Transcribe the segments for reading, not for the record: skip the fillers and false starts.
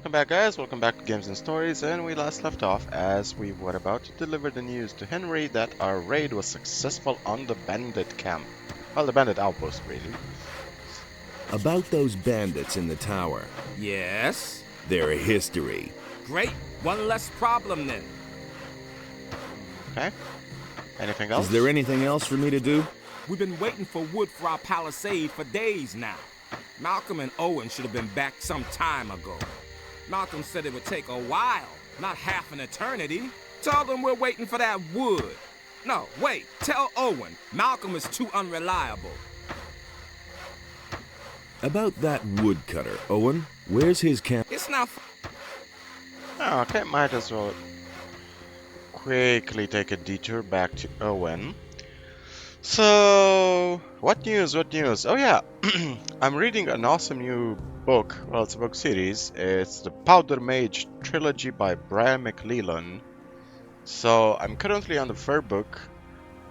welcome back guys, welcome back to Games and Stories, and we last left off as we were about to deliver the news to Henry that our raid was successful on the bandit camp. Well, the bandit outpost, really. About those bandits in the tower. Yes? They're a history. Great. One less problem then. Okay. Anything else? Is there anything else for me to do? We've been waiting for wood for our palisade for days now. Malcolm and Owen should have been back some time ago. Malcolm said it would take a while, not half an eternity. Tell them we're waiting for that wood. No, wait, tell Owen. Malcolm is too unreliable. About that woodcutter, Owen, where's his camp? It's not... Oh, okay, might as well quickly take a detour back to Owen. So, what news, what news? Oh yeah, I'm reading an awesome new book. Well, it's a book series. It's the Powder Mage Trilogy by Brian McLellan. So, I'm currently on the third book,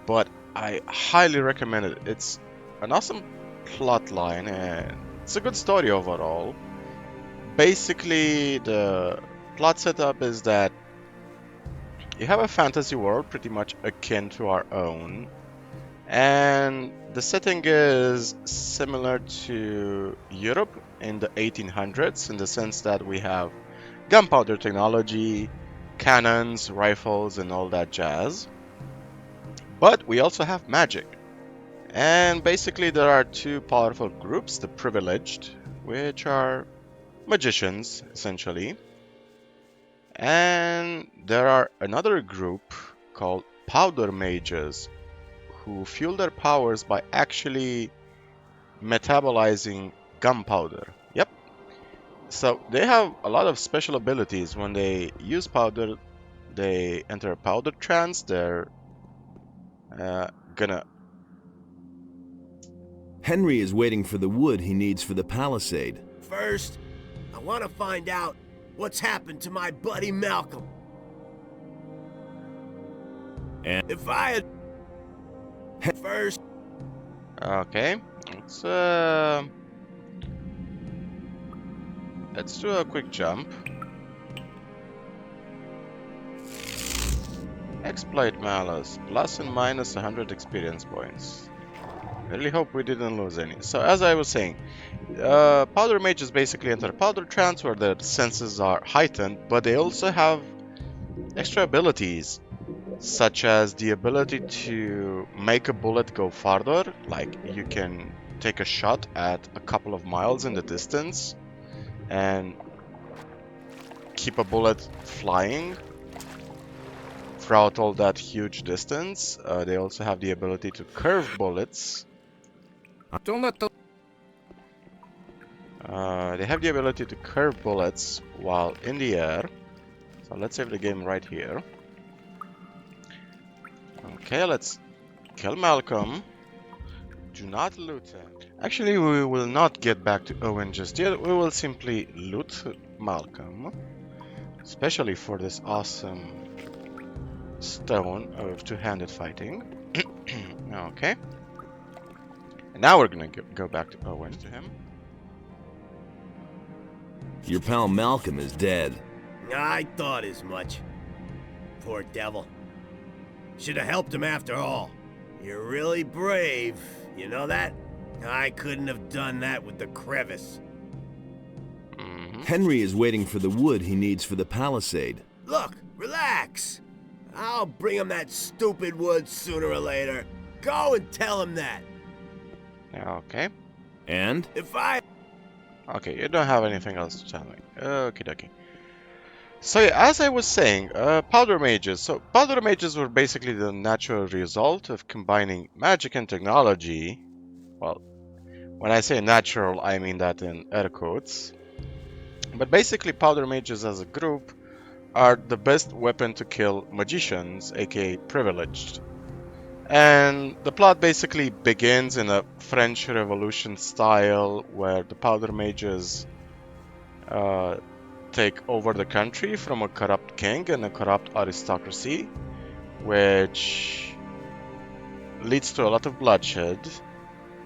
but I highly recommend it. It's an awesome plot line and it's a good story overall. Basically, the plot setup is that you have a fantasy world pretty much akin to our own. And the setting is similar to Europe in the 1800s in the sense that we have gunpowder technology, cannons, rifles, and all that jazz. But we also have magic. And basically there are two powerful groups, the privileged, which are magicians essentially. And there are another group called powder mages, who fuel their powers by actually metabolizing gunpowder. Yep. So they have a lot of special abilities. When they use powder, they enter a powder trance. They're gonna... Henry is waiting for the wood he needs for the palisade. First, I want to find out what's happened to my buddy Malcolm. And if I had... First. Okay, let's do a quick jump. Exploit Malice, plus and minus 100 experience points. I really hope we didn't lose any. So as I was saying, powder mages basically enter powder trance where their senses are heightened, but they also have extra abilities, such as the ability to make a bullet go farther. Like you can take a shot at a couple of miles in the distance and keep a bullet flying throughout all that huge distance. They also have the ability to curve bullets. Don't let the... They have the ability to curve bullets while in the air. So let's save the game right here. Okay, let's kill Malcolm. Do not loot him. Actually, we will not get back to Owen just yet. We will simply loot Malcolm. Especially for this awesome stone of two-handed fighting. Okay. And now we're gonna go back to Owen to him. Your pal Malcolm is dead. I thought as much. Poor devil. Should have helped him after all. You're really brave, you know that? I couldn't have done that with the crevice. Henry is waiting for the wood he needs for the palisade. Look, relax. I'll bring him that stupid wood sooner or later. Go and tell him that. Okay. And? If I... Okay, you don't have anything else to tell me. Okie dokie. So yeah, as I was saying, powder mages. So powder mages were basically the natural result of combining magic and technology. Well, when I say natural, I mean that in air quotes. But basically, powder mages as a group are the best weapon to kill magicians, aka privileged. And the plot basically begins in a French Revolution style, where the powder mages take over the country from a corrupt king and a corrupt aristocracy, which leads to a lot of bloodshed.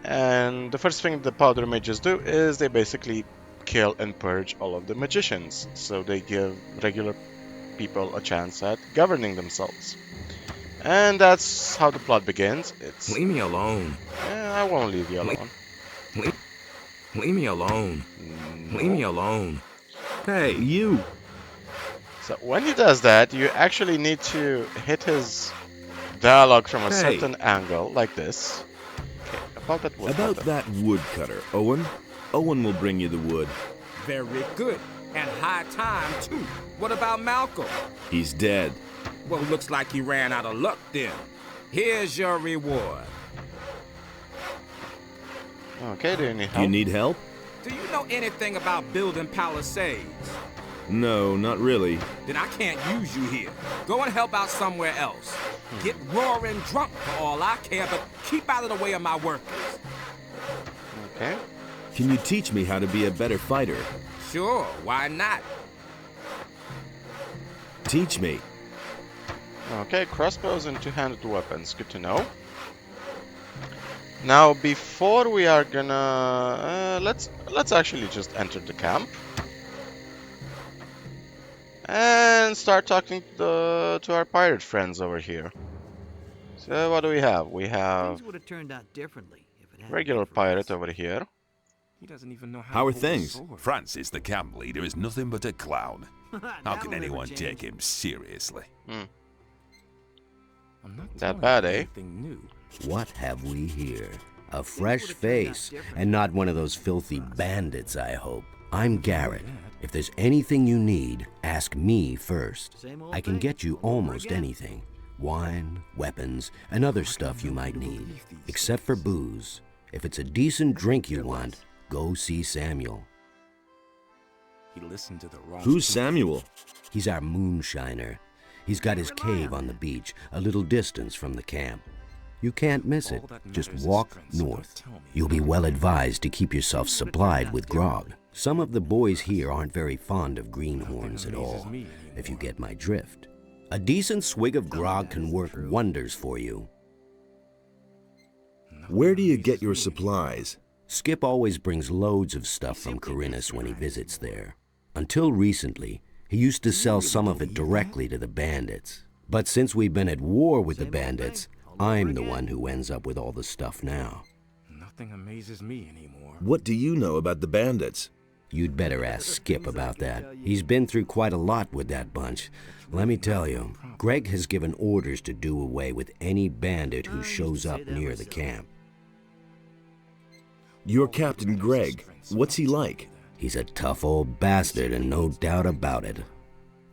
And the first thing the powder mages do is they basically kill and purge all of the magicians, so they give regular people a chance at governing themselves. And that's how the plot begins. It's... Leave me alone. I won't leave you alone. Leave me alone. No. Leave me alone. Hey, you! So when he does that, you actually need to hit his dialogue from a Hey. certain angle, like this. Okay, about that woodcutter. About that woodcutter, Owen. Owen will bring you the wood. Very good. And high time, too. What about Malcolm? He's dead. Well, looks like he ran out of luck then. Here's your reward. Okay, do you need Do help? you need help? Do you know anything about building palisades? No, not really. Then I can't use you here. Go and help out somewhere else. Get roaring drunk for all I care, but keep out of the way of my workers. Okay. Can you teach me how to be a better fighter? Sure, why not? Teach me. Okay, crossbows and two-handed weapons. Good to know. Now, before we are gonna let's actually just enter the camp and start talking to our pirate friends over here. So what do we have? We have Things would have turned out differently if it hadn't regular been for pirate us. over here. He doesn't even know How to are hold a things? sword. Francis, the camp leader, is nothing but a clown. How That'll can never anyone change. take him seriously? I'm not That telling bad, you eh? anything new. What have we here? A fresh would've turned out face, different. and not one of those filthy bandits, I hope. I'm Garrett. If there's anything you need, ask me first. Same old I can thing, get you all over almost again. anything. Wine, weapons, and other stuff you might need. Except for booze. If it's a decent drink you want, go see Samuel. He listened to the wrong Who's people. Samuel? He's our moonshiner. He's got his cave on the beach, a little distance from the camp. You can't miss it. All that Just matters is walk friends, so don't north. tell me. You'll be well advised to keep yourself supplied with grog. Some of the boys here aren't very fond of greenhorns at all, amazes me if you get my drift. A decent swig of grog can work wonders for you. Where do you get your supplies? Skip always brings loads of stuff from Corinus when he visits there. Until recently, he used to sell some of it directly to the bandits. But since we've been at war with the bandits, I'm the one who ends up with all the stuff now. Nothing amazes me anymore. What do you know about the bandits? You'd better ask Skip about that. He's been through quite a lot with that bunch. Let me tell you, Greg has given orders to do away with any bandit who shows up near the camp. You're Captain Greg. What's he like? He's a tough old bastard and no doubt about it.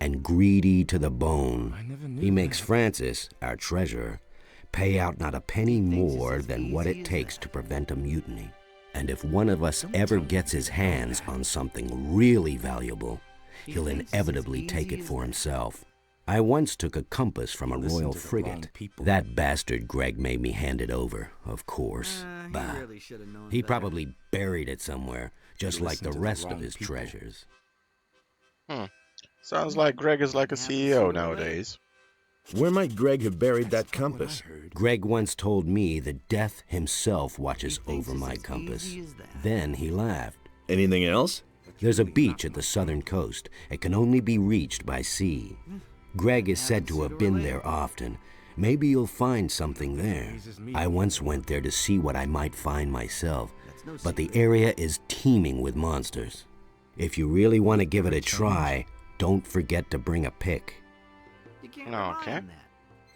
And greedy to the bone. I never knew He makes that. Francis, our treasurer, pay out not a penny more than what it takes to prevent a mutiny. And if one of us ever gets his hands on something really valuable, he'll inevitably take it for himself. I once took a compass from a Listen royal to the frigate. wrong people. That bastard Greg made me hand it over, of course. He Bah. really should have known He better. probably buried it somewhere, just like listen the to the rest of wrong his people. treasures. Sounds like Greg is like a CEO nowadays. Where might Greg have buried that That's not what I compass? heard. Greg once told me that death himself watches He thinks over it's my as compass. easy as that. Then he laughed. Anything else? There's a beach at the southern coast. It can only be reached by sea. Greg is said to have been there often. Maybe you'll find something there. I once went there to see what I might find myself, That's no but the secret. area is teeming with monsters. If you really want to give it a try, don't forget to bring a pick. You can't rely Okay. on that.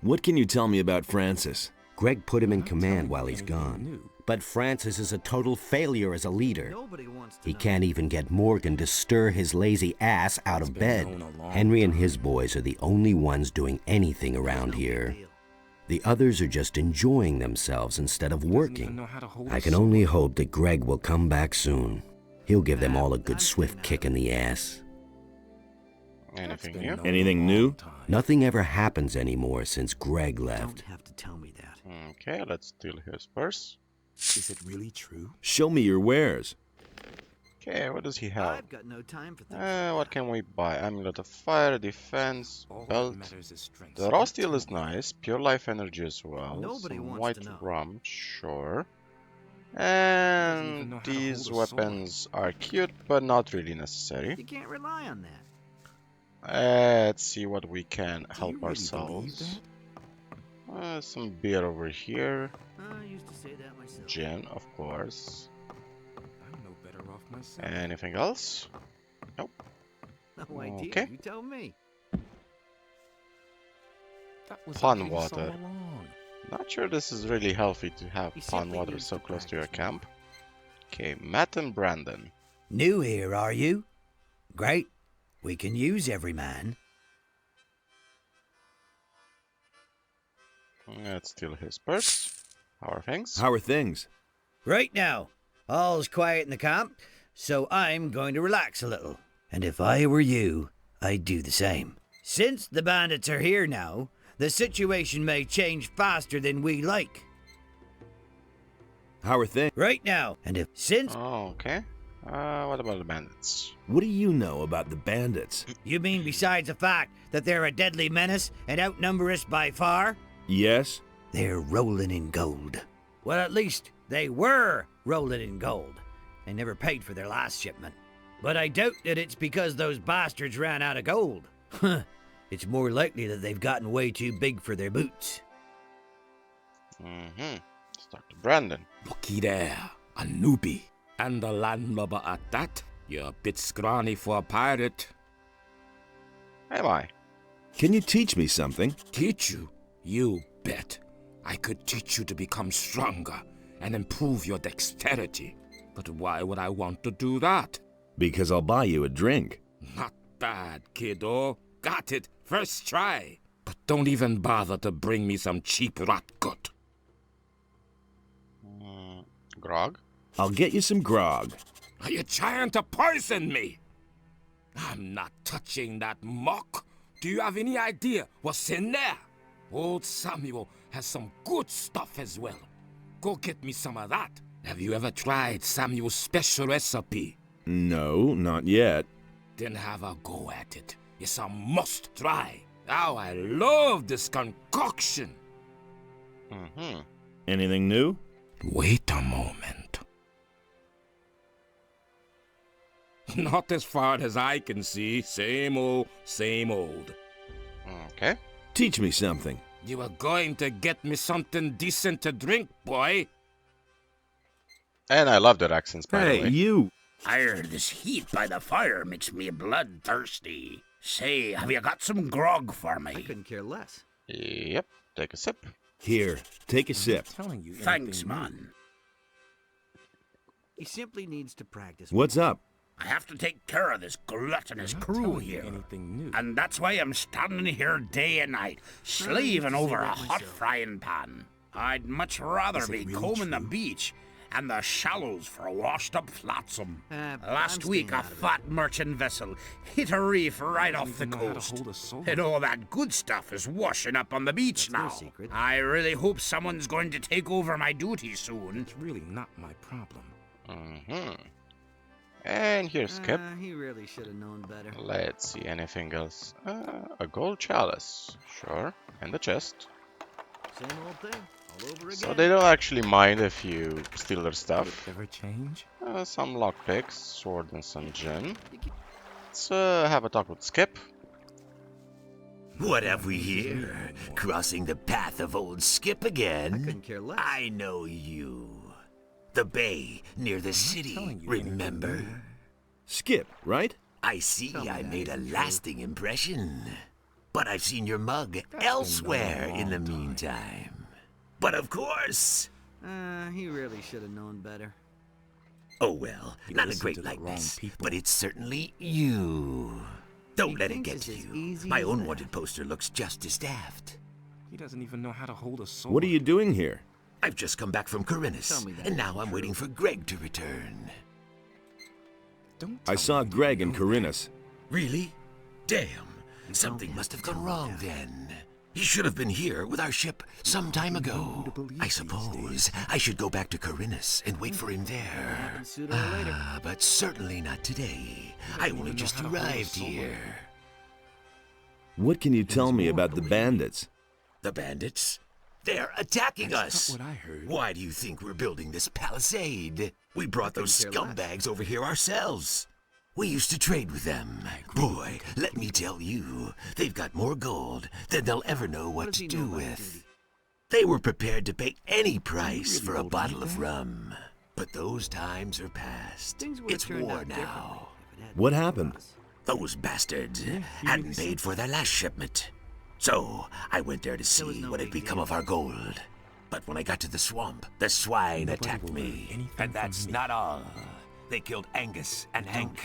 What can you tell me about Francis? Greg put him in I'm not command telling while you he's anything gone. new. But Francis is a total failure as a leader. Nobody wants to He know. can't even get Morgan to stir his lazy ass out of been bed. known a long Henry and his boys are the only ones doing anything around No big here. deal. The others are just enjoying themselves instead of Doesn't even working. know how to hold I a can sword. only hope that Greg will come back soon. He'll give them all a good swift kick in the ass. Anything Been new? known Anything a new? long time. Nothing ever happens anymore since Greg You left. don't have to tell me that. Okay, let's steal his purse. Is it really true? Show me your wares. Okay, what does he have? I've got no time for things. like What that. can we buy? Amulet of Fire, Defense, All that Belt. matters is strength. The raw steel is nice. Pure life energy as well. Nobody Some wants white to know. rum, sure. And know how to these hold a sword. weapons are cute, but not really necessary. You can't rely on that. Let's see what we can Do you help really believe ourselves. that? Some beer over here. I used to say that myself. Gin, of course. I'm no better off myself. Anything else? No idea. Okay. You tell me. That was the Pond case water. all along. Not sure this is really healthy to have You pond simply water need so to close to your practice camp. Okay, Matt and Brandon. New here, are you? Great. We can use every man. Let's steal his purse. How are things? How are things? Right now, all's quiet in the camp, so I'm going to relax a little. And if I were you, I'd do the same. Since the bandits are here now, the situation may change faster than we like. How are things? Right now, and if since Oh, okay. What about the bandits? What do you know about the bandits? you mean besides the fact that they're a deadly menace and outnumber us by far, Yes? they're rolling in gold. Well, at least they were rolling in gold. They never paid for their last shipment. But I doubt that it's because those bastards ran out of gold. It's more likely that they've gotten way too big for their boots. Let's talk to Brandon. Looky there, a newbie. And a landlubber at that. You're a bit scrawny for a pirate. Am I? Can you teach me something? Teach you? You bet. I could teach you to become stronger and improve your dexterity. But why would I want to do that? Because I'll buy you a drink. Not bad, kiddo. Got it. First try. But don't even bother to bring me some cheap rotgut. Grog? I'll get you some grog. Are you trying to poison me? I'm not touching that muck. Do you have any idea what's in there? Old Samuel has some good stuff as well. Go get me some of that. Have you ever tried Samuel's special recipe? No, not yet. Then have a go at it. It's a must try. Oh, I love this concoction. Anything new? Wait a moment. Not as far as I can see. Same old, same old. Okay. Teach me something. You were going to get me something decent to drink, boy. And I love their accents, by the way. you! Fire, this heat by the fire makes me bloodthirsty. Say, have you got some grog for I me? couldn't care less. Yep. Take a sip. Here, take a sip. Telling you Thanks, anything new. man. He simply needs to practice. What's up? I have to take care of this gluttonous Not crew telling you here. anything new. And that's why I'm standing here day and night, slaving over a hot frying pan. I'd much rather be combing the beach and the shallows for a washed-up flotsam. Last I'm week, staying a out of it. fat merchant vessel hit a reef right off the even know how to coast. hold a sword. And all that good stuff is washing up on the beach That's no now. secret. I really hope someone's going to take over my duty soon. It's really not my problem. And here's Skip. He really should have known better. Let's see, anything else? A gold chalice. Sure. And the chest. Same old thing, all over again. So they don't actually mind if you steal their Did stuff. it ever change? Some lockpicks, sword, and some gin. Let's have a talk with Skip. What have we here? Crossing the path of old Skip I again? couldn't care less. I know you. The bay near the city, telling you anything remember? Skip, right? I see Tell me I that made a isn't true. lasting impression. But I've seen your mug elsewhere in the meantime. But of course... He really should have known better. Oh well, You not a listen great to the wrong likeness, people. but it's certainly you. Don't He let it thinks get it's to as you. easy My as own that. wanted poster looks just as daft. He doesn't even know how to hold a sword. What are you doing here? I've just come back from Corinus, Tell me that and now isn't I'm true. waiting for Greg to return. Don't I tell saw me you Greg in know Corinus. Really? Damn. Something must have gone wrong then. He should have been here with our ship some time ago. I suppose I should go back to Corinus and wait for him there. Happens sooner or later. But certainly not today. I only just arrived here. What can you tell me about the bandits? The bandits? They're attacking us. What I heard. Why do you think we're building this palisade? We brought those scumbags over here ourselves. We used to trade with them. Boy, let me tell you, they've got more gold than they'll ever know what to do with. They were prepared to pay any price for a bottle of rum. But those times are past. It's war now. What happened? Those bastards hadn't paid for their last shipment. So I went there to see what had become of our gold. But when I got to the swamp, the swine attacked me. And that's not all. They killed Angus and Hank,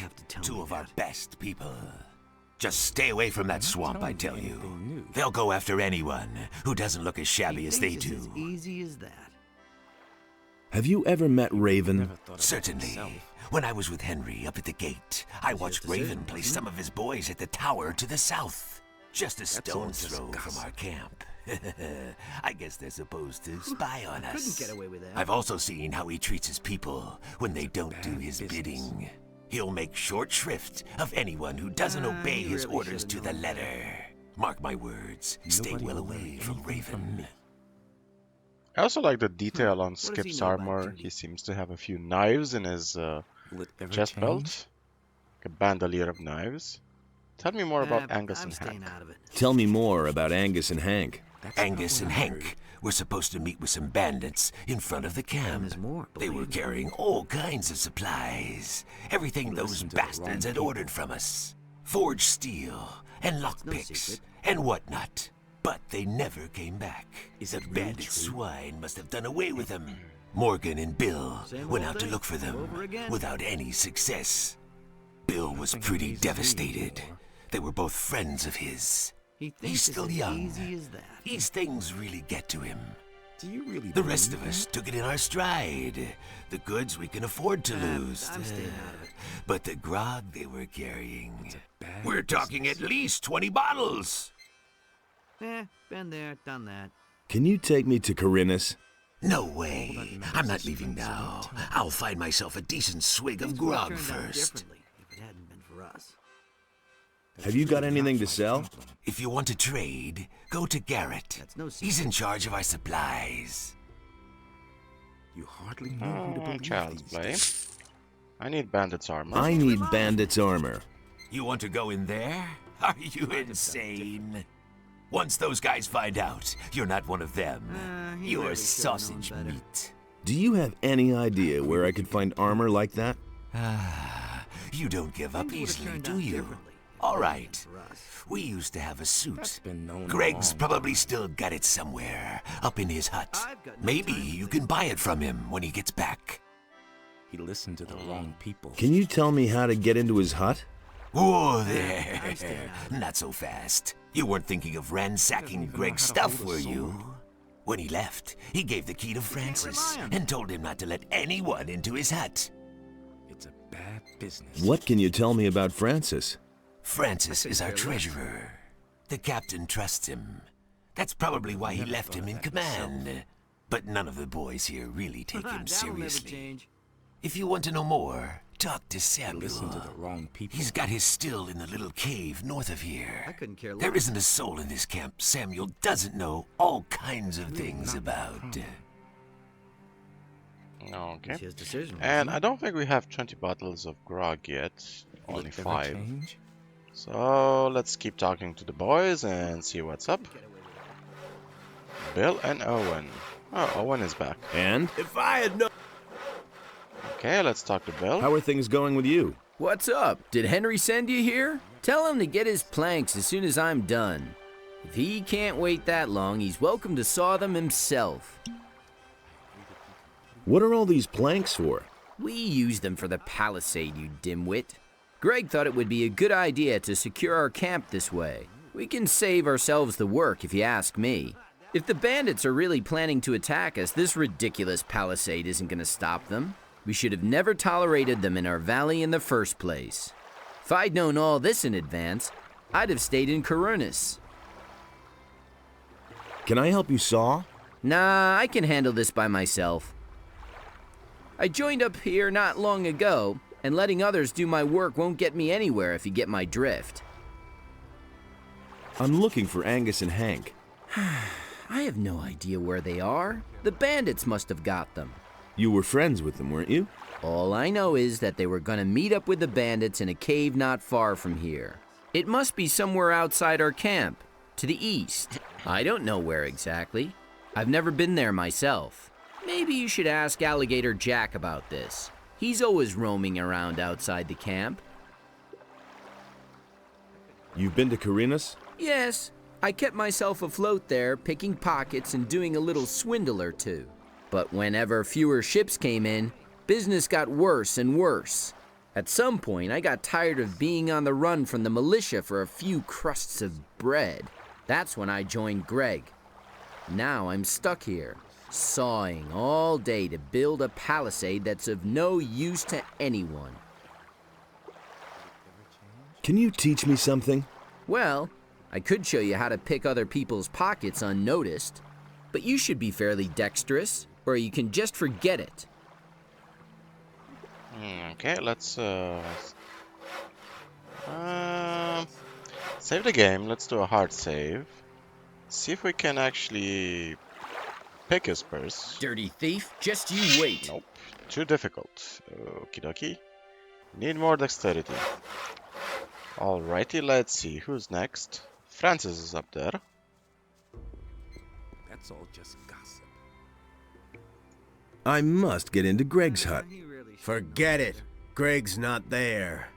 two of our best people. Just stay away from that swamp, I tell you. They'll go after anyone who doesn't look as shabby as they do. As easy as that. Have you ever met Raven? Certainly. When I was with Henry up at the gate, I watched Raven place some of his boys at the tower to the south. Just a stone's throw from our camp. I guess they're supposed to spy on us. Couldn't get away with that. I've also seen how he treats his people when they don't do his bidding. He'll make short shrift of anyone who doesn't obey you his really orders to should've the known letter. Mark my words, stay well away from Raven. I also like the detail on does he Skip's know about armor. duty? He seems to have a few knives in his Will it ever chest change? belt. Like a bandolier of knives. Tell me more about Angus I'm and staying Hank. out of it. Tell me more about Angus and Hank. Angus and Hank were supposed to meet with some bandits in front of the camp. there's more, They were believe me. carrying all kinds of supplies. Everything those Listen to the bastards wrong had people. ordered from us. Forged steel and no lockpicks secret. and whatnot. But they never came back. Is The it really bandit true? swine must have done away with them. Morgan and Bill Same went old out to thing, look for them over again. without any success. Bill was Nothing pretty amazes me devastated. anymore. They were both friends of his. He thinks He's it's still as young. easy as that. These things really get to him. Do you really The rest believe of us that? took it in our stride. The goods we can afford to lose. I'm staying out of it. But the grog they were carrying. Bad We're talking at least 20 bottles. Been there, done that. Can you take me to Corinus? No way. I'm not leaving now. I'll find myself a decent swig of Things would have grog turned out first. differently if it hadn't been for us. Have you got anything to sell? If you want to trade, go to Garrett. That's no secret. He's in charge of our supplies. You hardly know who to believe Child's these play. days. I need bandit's armor. I need bandit's armor. You want to go in there? Are you insane? Once those guys find out you're not one of them, He you're really should've known sausage better. meat. Do you have any idea where I could find armor like that? You don't give up Things would've easily, turned do out you? differently if All it hadn't right. been for us. We used to have a That's suit. been known Greg's long. probably still got it somewhere, up in his hut. I've got no Maybe time to you think. can buy it from him when he gets back. He listened to the wrong people. Can you tell me how to get into his hut? Whoa I'm there! staying out of it. Not so fast. You weren't thinking of ransacking even know Greg's how to hold stuff, a were sword. you? When he left, he gave the key to Francis rely on and told him not to let anyone into his hut. It's a bad business. What can you tell me about Francis? Francis is our care less. treasurer. The captain trusts him. That's probably why he Never left thought him of in that myself. command. But none of the boys here really take him That'll never seriously. change. If you want to know more, talk to You Samuel. listen to the wrong people. He's got his still in the little cave north of I here. couldn't care less. There isn't a soul in this camp Samuel doesn't know all kinds of things about. Okay. It's his decision. And I don't think we have 20 bottles of grog yet. Will Only it ever 5. change? So let's keep talking to the boys and see what's up. Bill and Owen. Oh, Owen is back. And? If I had known. Okay, let's talk to Bill. How are things going with you? What's up? Did Henry send you here? Tell him to get his planks as soon as I'm done. If he can't wait that long, he's welcome to saw them himself. What are all these planks for? We use them for the palisade, you dimwit. Greg thought it would be a good idea to secure our camp this way. We can save ourselves the work if you ask me. If the bandits are really planning to attack us, this ridiculous palisade isn't going to stop them. We should have never tolerated them in our valley in the first place. If I'd known all this in advance, I'd have stayed in Corinus. Can I help you saw? Nah, I can handle this by myself. I joined up here not long ago, and letting others do my work won't get me anywhere if you get my drift. I'm looking for Angus and Hank. I have no idea where they are. The bandits must have got them. You were friends with them, weren't you? All I know is that they were gonna meet up with the bandits in a cave not far from here. It must be somewhere outside our camp, to the east. I don't know where exactly. I've never been there myself. Maybe you should ask Alligator Jack about this. He's always roaming around outside the camp. You've been to Carinas? Yes, I kept myself afloat there, picking pockets and doing a little swindle or two. But whenever fewer ships came in, business got worse and worse. At some point, I got tired of being on the run from the militia for a few crusts of bread. That's when I joined Greg. Now I'm stuck here, sawing all day to build a palisade that's of no use to anyone. Can you teach me something? Well, I could show you how to pick other people's pockets unnoticed, but you should be fairly dexterous, or you can just forget it. Okay, let's save the game. Let's do a hard save. See if we can actually pick his purse. Dirty thief, just you wait. Nope, too difficult. Okie dokie. Need more dexterity. Alrighty, let's see who's next. Francis is up there. That's all just gossip. I must get into Greg's hut. Forget it. Greg's not there.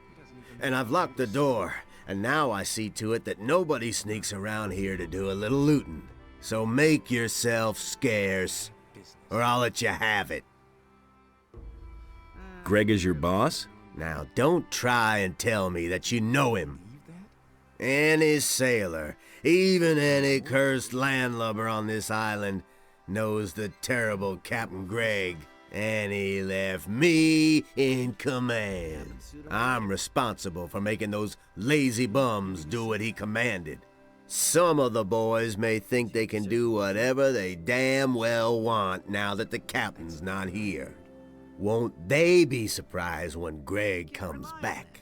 And I've locked the door, and now I see to it that nobody sneaks around here to do a little looting. So make yourself scarce, or I'll let you have it. Greg is your boss? Now, don't try and tell me that you know him. Any sailor, even any cursed landlubber on this island, knows the terrible Captain Greg, and he left me in command. I'm responsible for making those lazy bums do what he commanded. Some of the boys may think they can do whatever they damn well want now that the captain's not here. Won't they be surprised when Greg comes back?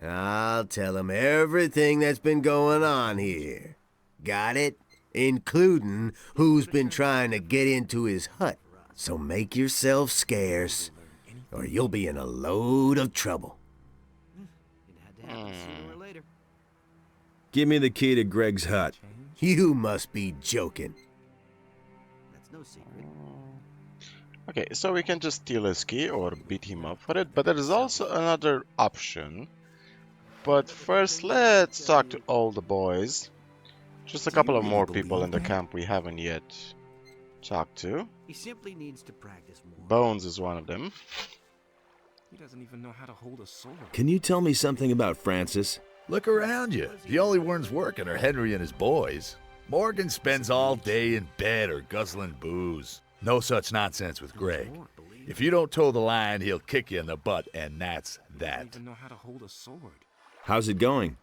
I'll tell him everything that's been going on here. Got it? Including who's been trying to get into his hut. So make yourself scarce, or you'll be in a load of trouble. Give me the key to Greg's hut. You must be joking. That's no secret. Okay, so we can just steal his key or beat him up for it, but there is also another option. But first, let's talk to all the boys. Just a couple of more people in the camp we haven't yet talked to. He simply needs to practice more. Bones is one of them. He doesn't even know how to hold a sword. Can you tell me something about Francis? Look around you. The only ones working are Henry and his boys. Morgan spends all day in bed or guzzling booze. No such nonsense with Greg. If you don't toe the line, he'll kick you in the butt, and that's He that. doesn't even know how to hold a sword. How's it going?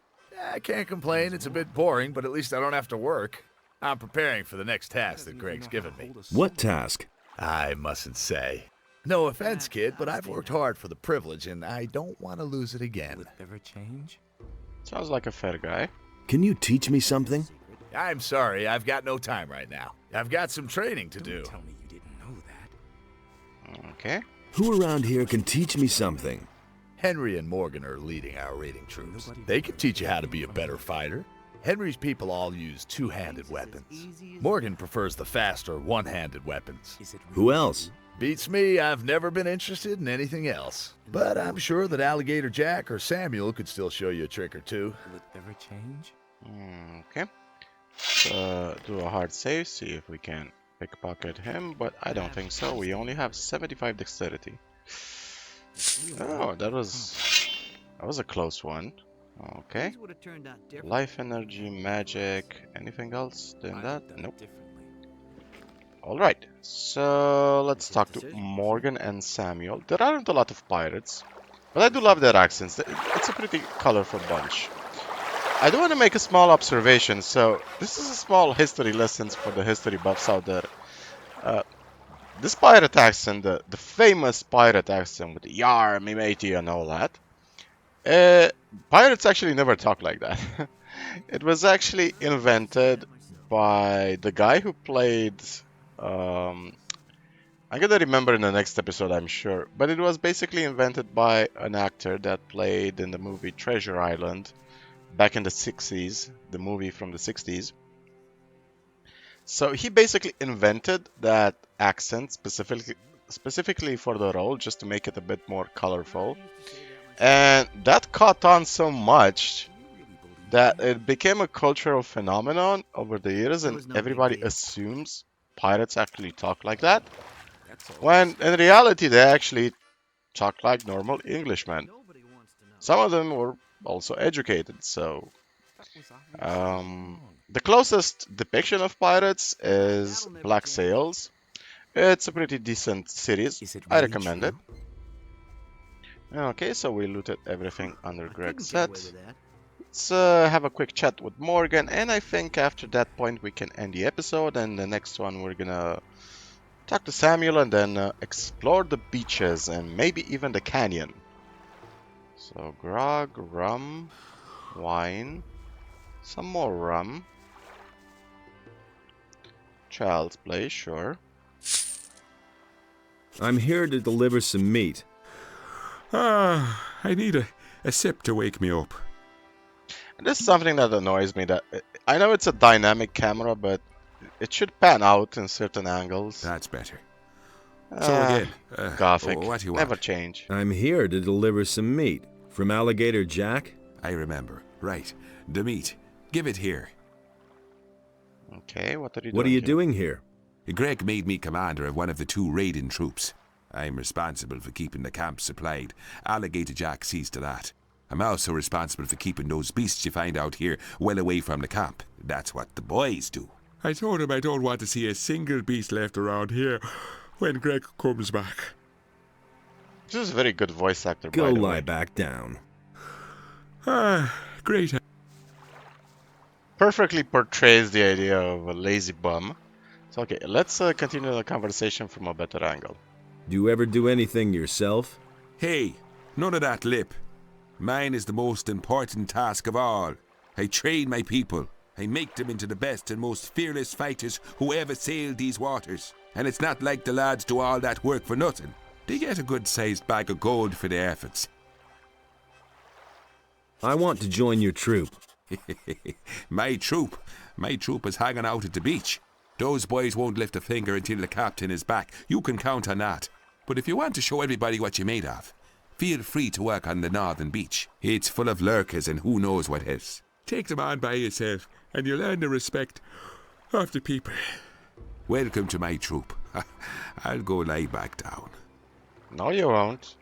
I can't complain. It's a bit boring, but at least I don't have to work. I'm preparing for the next task that Greg's given me. What task? I mustn't say. No offense, kid, but I've worked hard for the privilege, and I don't want to lose it again. Will it ever change? Sounds like a fair guy. Can you teach me something? I'm sorry, I've got no time right now. I've got some training to do. Don't tell me you didn't know that. Okay. Who around here can teach me something? Henry and Morgan are leading our raiding troops. They can teach you how to be a better fighter. Henry's people all use two-handed weapons. Morgan prefers the faster one-handed weapons. Is it Who else? Beats me, I've never been interested in anything else. But I'm sure that Alligator Jack or Samuel could still show you a trick or two. Will it ever change? Okay. Do a hard save, see if we can pickpocket him, but I don't think so. We only have 75 dexterity. Oh, that was a close one. Okay. Things would have turned out different. Life energy, magic, anything else than I'd that? have done it Nope. differently. Alright, so let's talk to Morgan and Samuel. There aren't a lot of pirates, but I do love their accents. It's a pretty colorful bunch. I do want to make a small observation, so this is a small history lesson for the history buffs out there. This pirate accent, the famous pirate accent with the yar, me matey and all that, pirates actually never talk like that. It was actually invented by the guy who played. I'm gonna remember in the next episode, I'm sure. But it was basically invented by an actor that played in the movie Treasure Island back in the 60s, the movie from the 60s. So he basically invented that accent specifically for the role, just to make it a bit more colorful. And that caught on so much that it became a cultural phenomenon over the years, and everybody assumes pirates actually talk like that, when in reality they actually talk like normal Englishmen. Some of them were also educated, so the closest depiction of pirates is Black Sails. It's a pretty decent series. I recommend it. Okay, so we looted everything under Greg's set. Let's have a quick chat with Morgan, and I think after that point we can end the episode, and the next one we're gonna talk to Samuel and then explore the beaches and maybe even the canyon. So grog, rum, wine, some more rum, child's play, sure. I'm here to deliver some meat. I need a sip to wake me up. And this is something that annoys me, that I know it's a dynamic camera, but it should pan out in certain angles. That's better. So again, Gothic, what do you want? never change. I'm here to deliver some meat. From Alligator Jack? I remember. Right. The meat. Give it here. Okay, what are you doing? What are you here? doing here? Greg made me commander of one of the 2 raiding troops. I'm responsible for keeping the camp supplied. Alligator Jack sees to that. I'm also responsible for keeping those beasts you find out here well away from the camp. That's what the boys do. I told him I don't want to see a single beast left around here when Greg comes back. This is a very good voice actor, Go by the lie way. back down. Great. Perfectly portrays the idea of a lazy bum. So okay, let's continue the conversation from a better angle. Do you ever do anything yourself? Hey, none of that lip. Mine is the most important task of all. I train my people. I make them into the best and most fearless fighters who ever sailed these waters. And it's not like the lads do all that work for nothing. They get a good-sized bag of gold for their efforts. I want to join your troop. My troop is hanging out at the beach. Those boys won't lift a finger until the captain is back. You can count on that. But if you want to show everybody what you're made of, feel free to work on the northern beach. It's full of lurkers and who knows what else. Take them on by yourself, and you'll earn the respect of the people. Welcome to my troop. I'll go lie back down. No, you won't.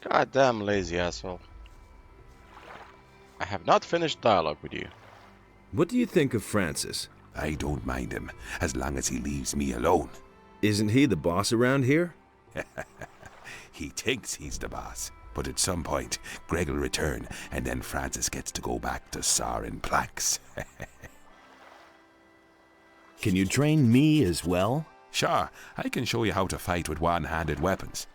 Goddamn lazy asshole. I have not finished dialogue with you. What do you think of Francis? I don't mind him, as long as he leaves me alone. Isn't he the boss around here? He thinks he's the boss, but at some point, Greg will return, and then Francis gets to go back to sawing planks. Can you train me as well? Sure, I can show you how to fight with one-handed weapons.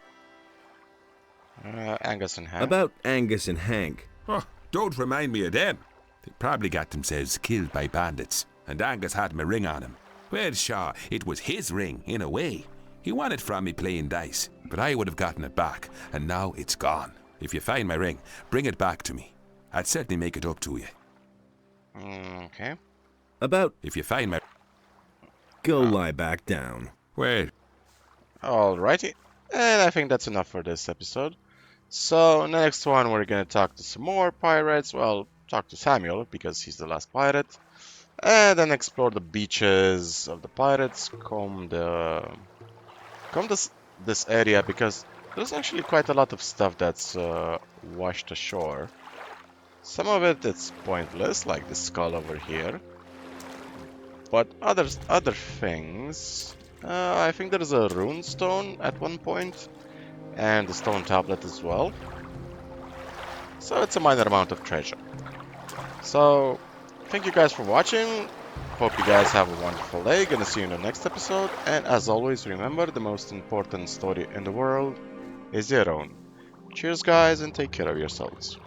Angus and Hank. About Angus and Hank. Oh, don't remind me of them. They probably got themselves killed by bandits, and Angus had my ring on him. Well, sure, it was his ring, in a way. He won it from me playing dice, but I would have gotten it back, and now it's gone. If you find my ring, bring it back to me. I'd certainly make it up to you. Okay. About... If you find my... Go lie back down. Well... Alrighty. And I think that's enough for this episode. So, next one we're gonna talk to some more pirates. Well, talk to Samuel, because he's the last pirate. And then explore the beaches of the pirates. Comb this area, because there's actually quite a lot of stuff that's washed ashore. Some of it is pointless, like the skull over here. But other things... I think there's a rune stone at one point. And a stone tablet as well. So it's a minor amount of treasure. So, thank you guys for watching. Hope you guys have a wonderful day. Gonna see you in the next episode. And as always, remember, the most important story in the world is your own. Cheers guys, and take care of yourselves.